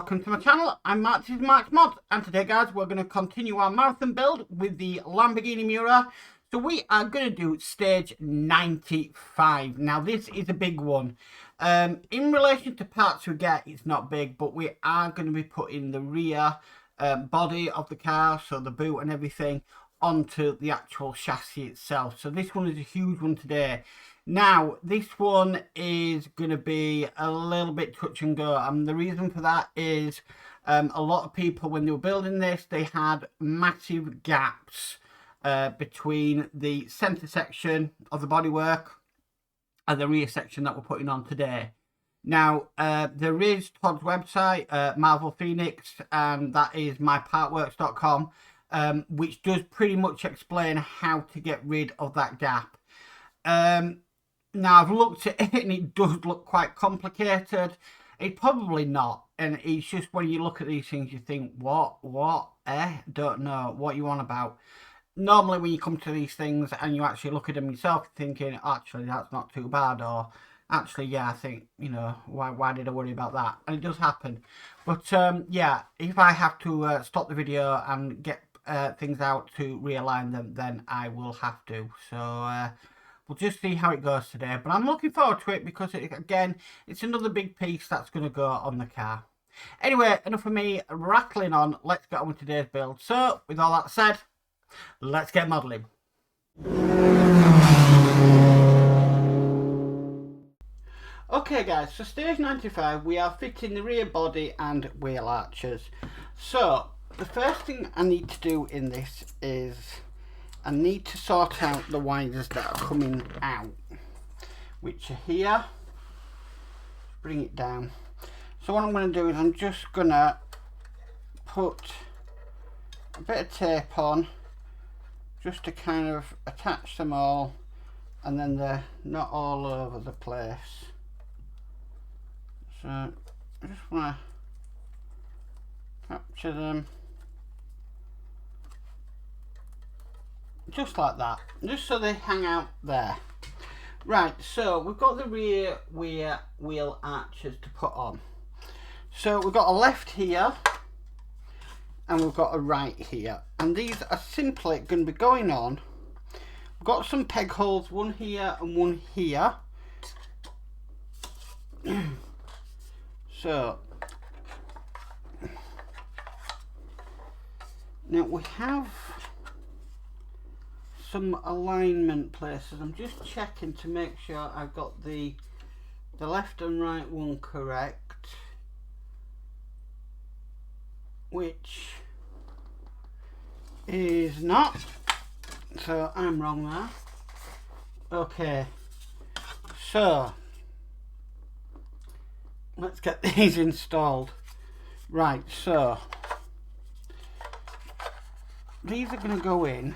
welcome to my channel. I'm Mark, this is Mark's Mod, and today guys we're going to continue our marathon build with the Lamborghini Miura. So we are going to do stage 95. Now this is a big one. In relation to parts we get, it's not big, but we are going to be putting the rear body of the car, so the boot and everything, onto the actual chassis itself. So this one is a huge one today. Now, this one is going to be a little bit touch and go. And the reason for that is a lot of people, when they were building this, they had massive gaps between the centre section of the bodywork and the rear section that we're putting on today. Now, there is Todd's website, Marvel Phoenix, and that is mypartworks.com, which does pretty much explain how to get rid of that gap. Now I've looked at it and it does look quite complicated. It's probably not, and it's just when you look at these things you think, don't know what you want about. Normally when you come to these things and you actually look at them yourself, thinking actually that's not too bad, or actually yeah, I think, you know, why did I worry about that? And it does happen. But yeah, if I have to stop the video and get things out to realign them, then I will have to. So we'll just see how it goes today, but I'm looking forward to it because, again, it's another big piece that's going to go on the car. Anyway, enough of me rattling on. Let's get on with today's build. So, with all that said, let's get modelling. Okay guys, so stage 95, we are fitting the rear body and wheel arches. So, the first thing I need to do in this is I need to sort out the wires that are coming out, which are here. Bring it down. So what I'm going to do is I'm just going to put a bit of tape on just to kind of attach them all, and then they're not all over the place. So I just want to capture them. Just like that, just so they hang out there. Right, so we've got the rear wheel arches to put on. So we've got a left here and we've got a right here, and these are simply going to be going on. We've got some peg holes, one here and one here. So now we have some alignment places. I'm just checking to make sure I've got the left and right one correct, which is not, so I'm wrong there. Okay, so let's get these installed. Right, so these are going to go in.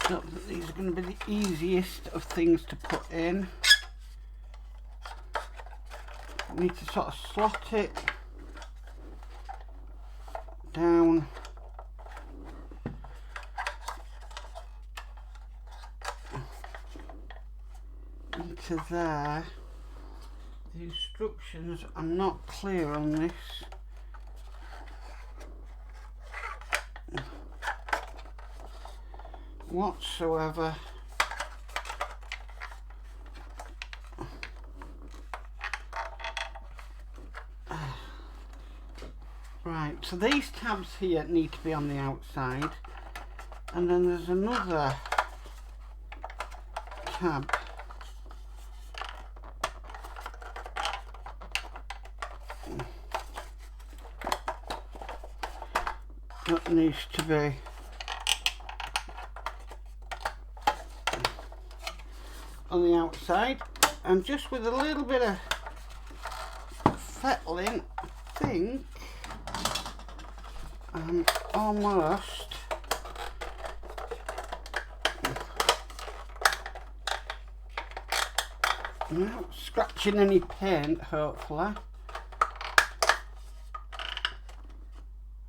So these are going to be the easiest of things to put in. I need to sort of slot it down into there. The instructions are not clear on this. Whatsoever. Right, so these tabs here need to be on the outside, and then there's another tab that needs to be on the outside, and just with a little bit of fettling, I think I'm almost not scratching any paint, hopefully.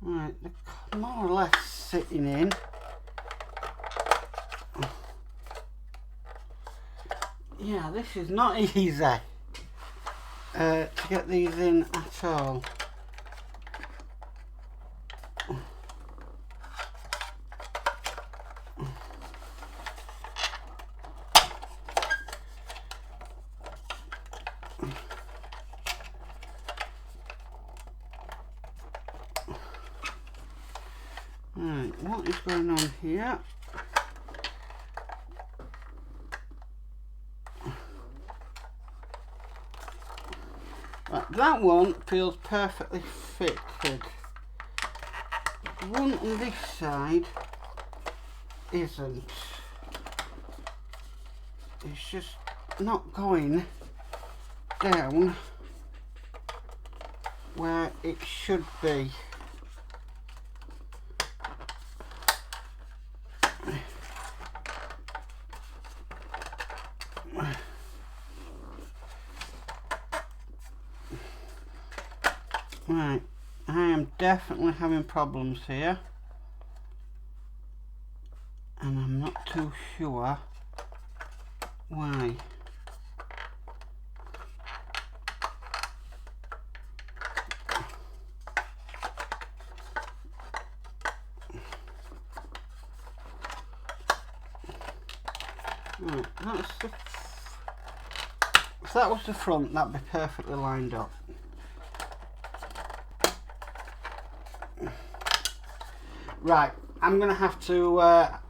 Right, they're more or less sitting in. Yeah, this is not easy to get these in at all. Right, what is going on here? Right, that one feels perfectly fitted. The one on this side isn't. It's just not going down where it should be. Right, I am definitely having problems here, and I'm not too sure why. Right, that's the if that was the front, that'd be perfectly lined up. Right, I'm going to have to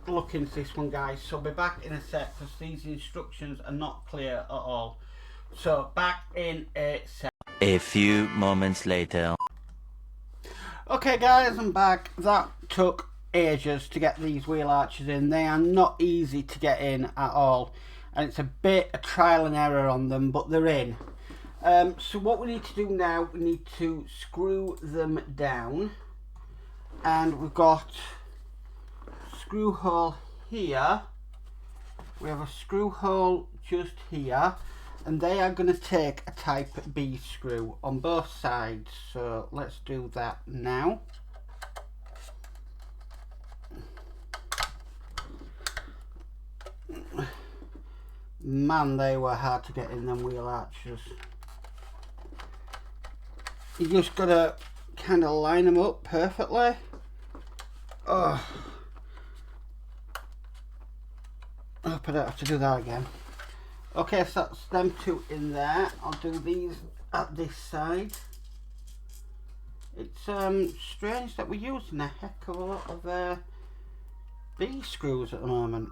look into this one, guys, so I'll be back in a sec because these instructions are not clear at all. So, back in a sec. A few moments later. Okay, guys, I'm back. That took ages to get these wheel arches in. They are not easy to get in at all, and it's a bit of trial and error on them, but they're in. So what we need to do now, we need to screw them down. And we've got a screw hole here, we have a screw hole just here, and they are going to take a type B screw on both sides, so let's do that now. Man, they were hard to get in, them wheel arches. You just got to kind of line them up perfectly. Oh, I hope I don't have to do that again. Okay, so that's them two in there. I'll do these at this side. It's strange that we're using a heck of a lot of B screws at the moment.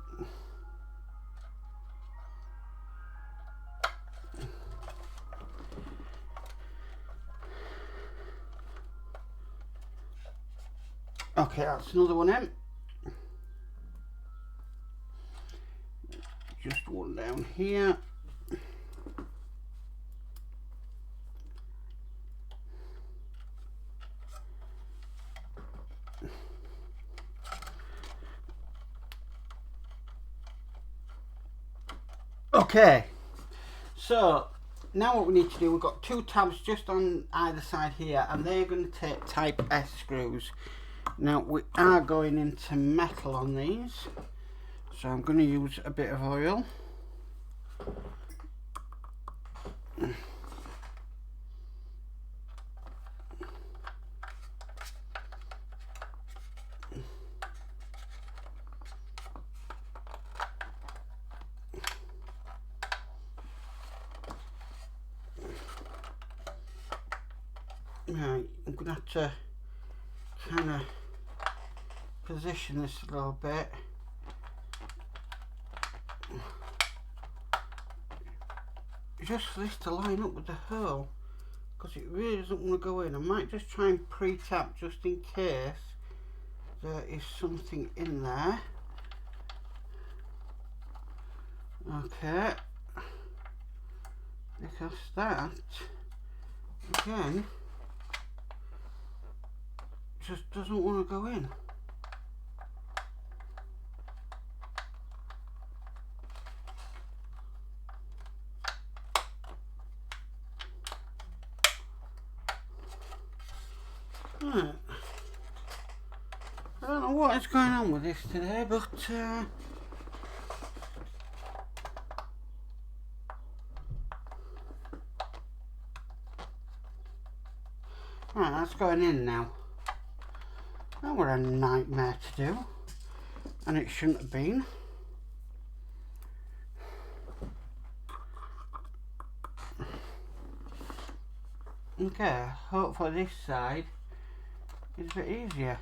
Okay, that's another one in. Just one down here. Okay, so now what we need to do, we've got two tabs just on either side here, and they're going to take type S screws. Now we are going into metal on these, so I'm going to use a bit of oil. Right, I'm going to have to kind of position this a little bit. Just for this to line up with the hole, because it really doesn't want to go in. I might just try and pre-tap just in case there is something in there. Okay, because that again just doesn't want to go in. Right. I don't know what is going on with this today, but Right, that's going in now. That were a nightmare to do, and it shouldn't have been. Okay, hopefully this side is a bit easier.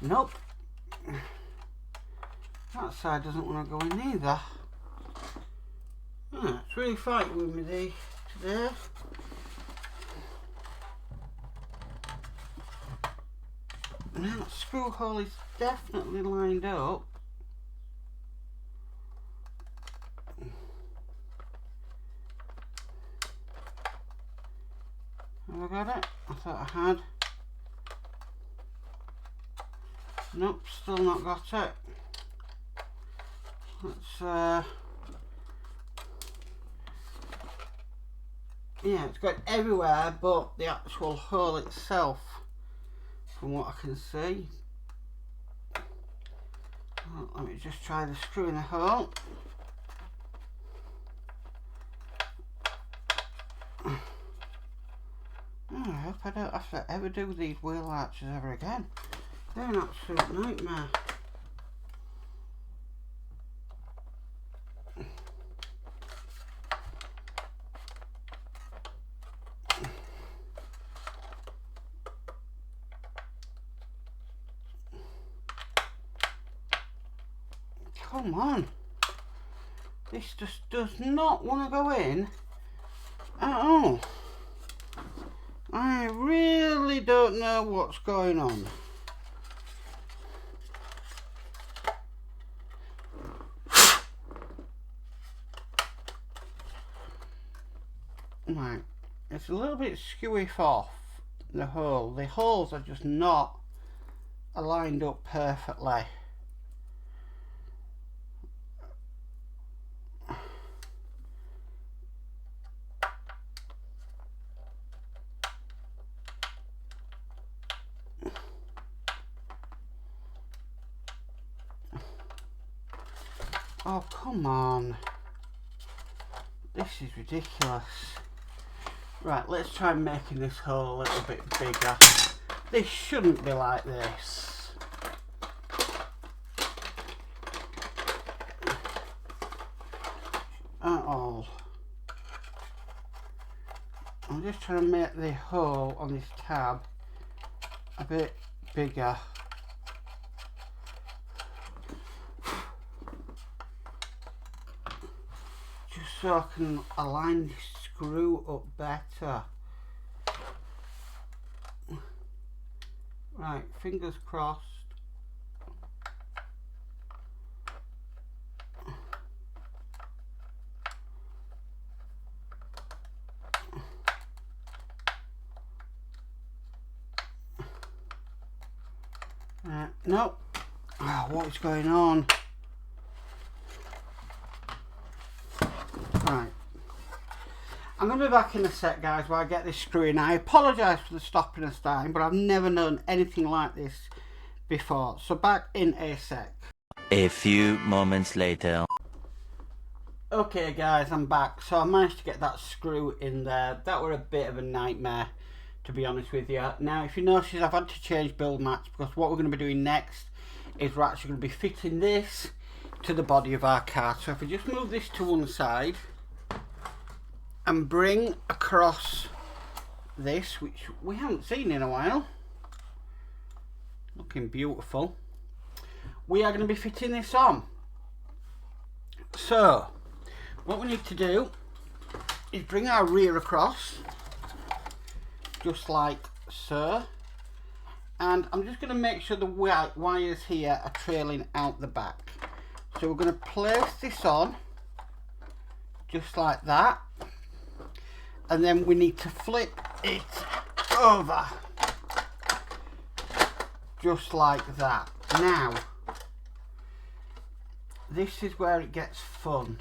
Nope. That side doesn't want to go in either. It's really fighting with me today. Now that screw hole is definitely lined up. Have I got it? I thought I had. Nope, still not got it. Let's yeah, it's going everywhere but the actual hole itself, from what I can see. Well, let me just try the screw in the hole. I hope I don't have to ever do these wheel arches ever again. They're an absolute nightmare. Come on. This just does not want to go in at all. I really don't know what's going on. Right, it's a little bit skewy off the hole. The holes are just not aligned up perfectly. Oh, come on. This is ridiculous. Right, let's try making this hole a little bit bigger. This shouldn't be like this. At all. I'm just trying to make the hole on this tab a bit bigger. Just so I can align this screw up better. Right, fingers crossed. Nope. Oh, what is going on? Right. I'm going to be back in a sec, guys, while I get this screw in. I apologise for the stopping and starting, but I've never known anything like this before. So back in a sec. A few moments later. Okay, guys, I'm back. So I managed to get that screw in there. That were a bit of a nightmare, to be honest with you. Now, if you notice, I've had to change build mats because what we're going to be doing next is we're actually going to be fitting this to the body of our car. So if we just move this to one side and bring across this, which we haven't seen in a while, looking beautiful, we are going to be fitting this on. So what we need to do is bring our rear across, just like so, and I'm just going to make sure the wires here are trailing out the back. So we're going to place this on just like that, and then we need to flip it over just like that. Now this is where it gets fun,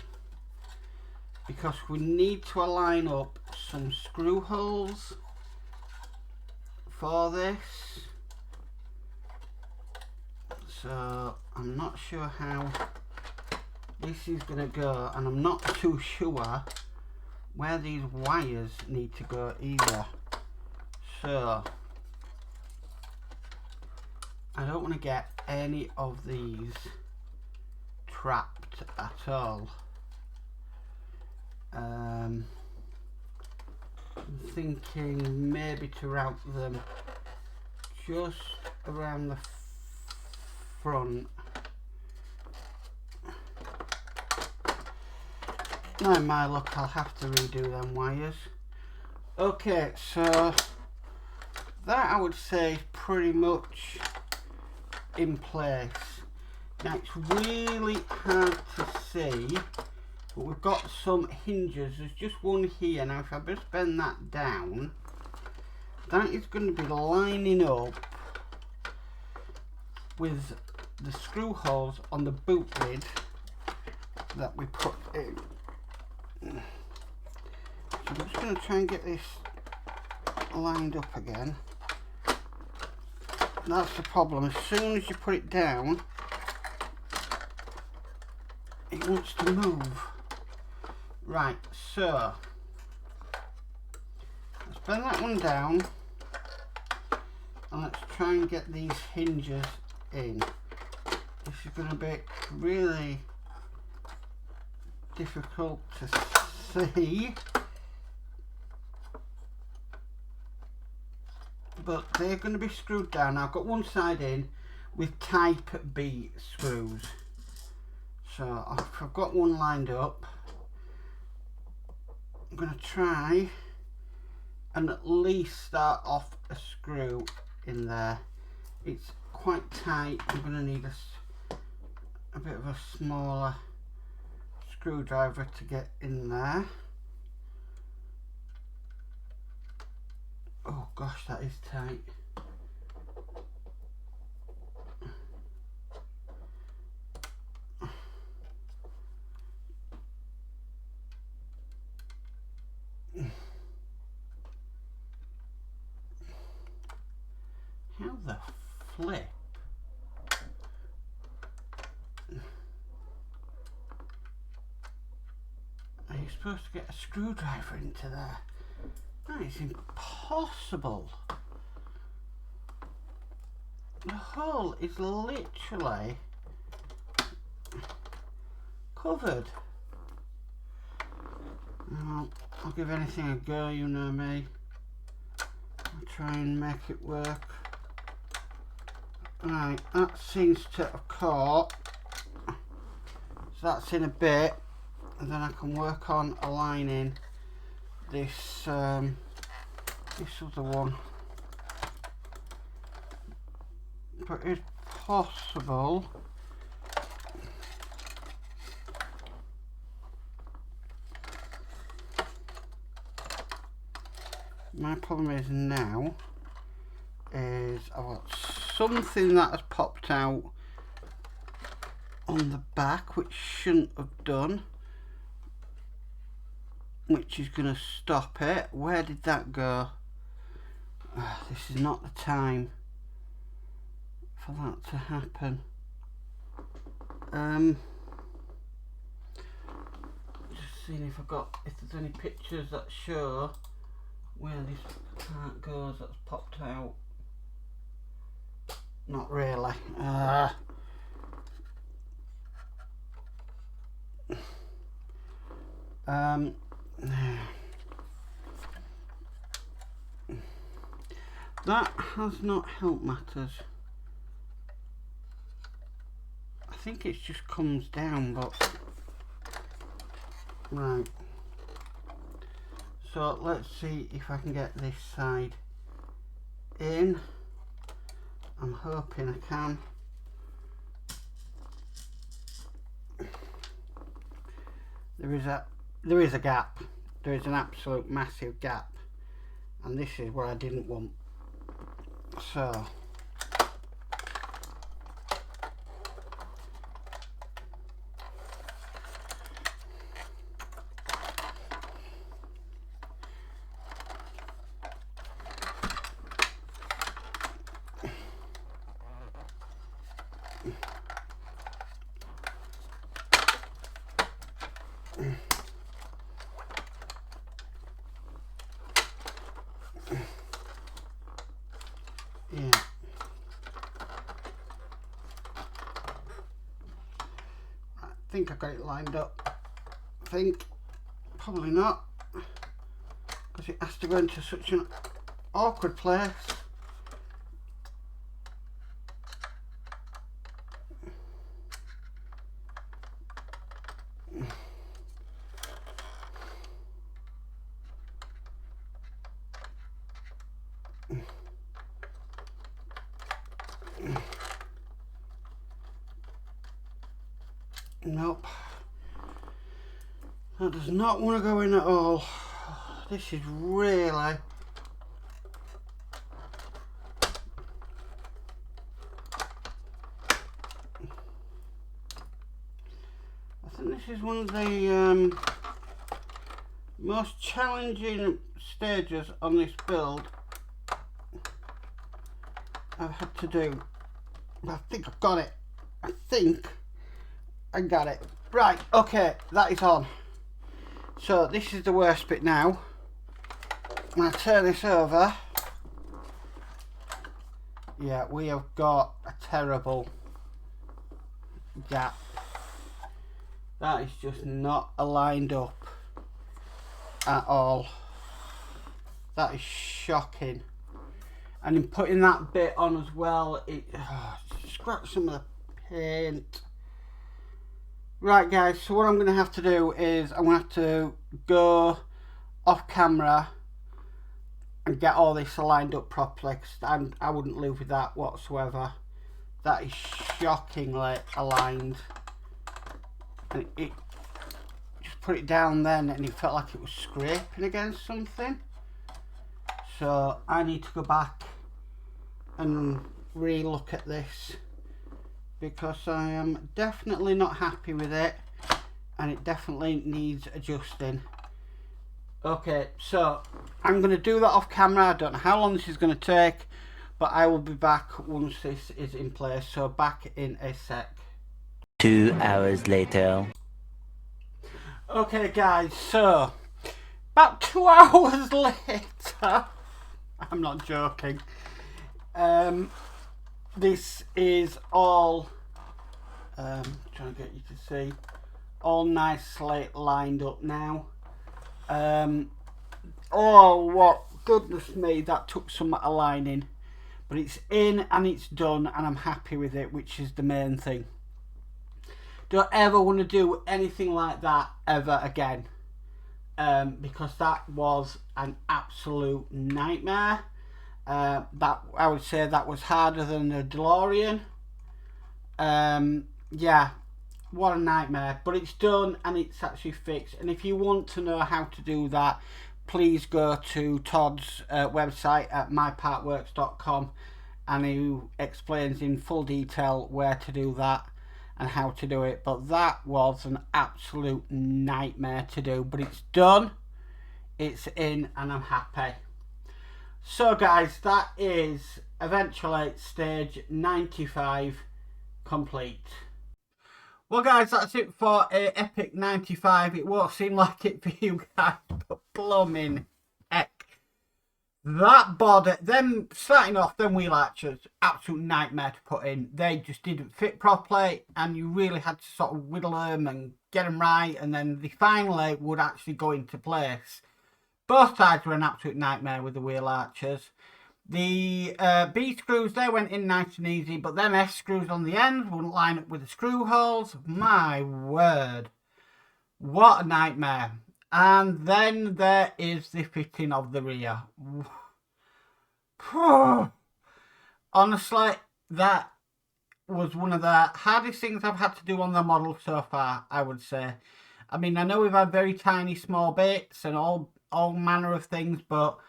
because we need to align up some screw holes for this. So I'm not sure how this is going to go, and I'm not too sure where these wires need to go either. So I don't want to get any of these trapped at all. I'm thinking maybe to route them just around the front. Now in my luck I'll have to redo them wires. Okay, so that I would say is pretty much in place. Now it's really hard to see, but we've got some hinges. There's just one here. Now if I just bend that down, that is going to be lining up with the screw holes on the boot lid that we put in. So I'm just going to try and get this lined up again. That's the problem. As soon as you put it down, it wants to move. Right, so let's bend that one down and let's try and get these hinges in. This is going to be really difficult to see, but they're going to be screwed down. Now I've got one side in with type B screws, so I've got one lined up. I'm going to try and at least start off a screw in there. It's quite tight. I'm going to need a bit of a smaller screwdriver to get in there. Oh gosh, that is tight. How the flip? Are you supposed to get a screwdriver into there? That is impossible. The hole is literally covered. Well, I'll give anything a go, you know me. I'll try and make it work. Right, that seems to have caught. So that's in a bit, and then I can work on aligning this this other one. But it's possible my problem is now is I've got something that has popped out on the back which shouldn't have done, which is going to stop it. Where did that go? This is not the time for that to happen. Just seeing if there's any pictures that show where this part goes that's popped out. Not really. That has not helped matters. I think it just comes down, but right. So let's see if I can get this side in. I'm hoping I can. There is a gap. There is an absolute massive gap, and this is what I didn't want. So think I got it lined up. I think. Probably not. Because it has to go into such an awkward place. Nope. That does not want to go in at all. This is really... I think this is one of the most challenging stages on this build I've had to do. I think I've got it. I think I got it. Right, okay, that is on. So this is the worst bit now. I'm going to turn this over. Yeah, we have got a terrible gap. That is just not aligned up at all. That is shocking. And in putting that bit on as well, it scratched some of the paint. Right guys, so what I'm going to have to do is I'm going to have to go off camera and get all this aligned up properly, because I wouldn't live with that whatsoever. That is shockingly aligned. And it just put it down then and it felt like it was scraping against something. So I need to go back and re-look at this, because I am definitely not happy with it and it definitely needs adjusting. Okay, so I'm going to do that off camera. I don't know how long this is going to take, but I will be back once this is in place. So back in a sec. 2 hours later. Okay guys, so about 2 hours later, I'm not joking, this is all, trying to get you to see, all nicely lined up now. Oh, what, goodness me, that took some aligning, but it's in and it's done and I'm happy with it, which is the main thing. Don't ever want to do anything like that ever again, because that was an absolute nightmare. That, I would say that was harder than the DeLorean. Yeah, what a nightmare, but it's done and it's actually fixed. And if you want to know how to do that, please go to Todd's website at mypartworks.com, and he explains in full detail where to do that and how to do it. But that was an absolute nightmare to do, but it's done, it's in, and I'm happy. So guys, that is eventually stage 95 complete. Well guys, that's it for a epic 95. It won't seem like it for you guys, but blooming heck, that body, them starting off, them wheel arches, absolute nightmare to put in. They just didn't fit properly, and you really had to sort of whittle them and get them right, and then they finally would actually go into place. Both sides were an absolute nightmare with the wheel arches. The B screws, they went in nice and easy, but them S screws on the end wouldn't line up with the screw holes. My word, what a nightmare. And then there is the fitting of the rear. Honestly, that was one of the hardest things I've had to do on the model so far, I would say. I mean, I know we've had very tiny small bits and all manner of things, but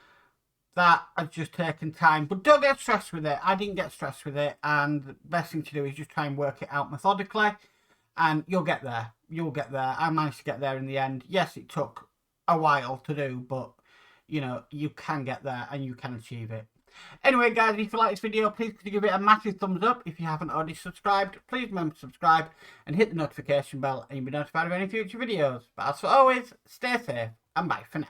that has just taken time. But don't get stressed with it. I didn't get stressed with it, and the best thing to do is just try and work it out methodically, and you'll get there. You'll get there. I managed to get there in the end. Yes, it took a while to do, but you know, you can get there and you can achieve it. Anyway guys, if you like this video, please could you give it a massive thumbs up. If you haven't already subscribed, please remember to subscribe and hit the notification bell, and you'll be notified of any future videos. But as always, stay safe and bye for now.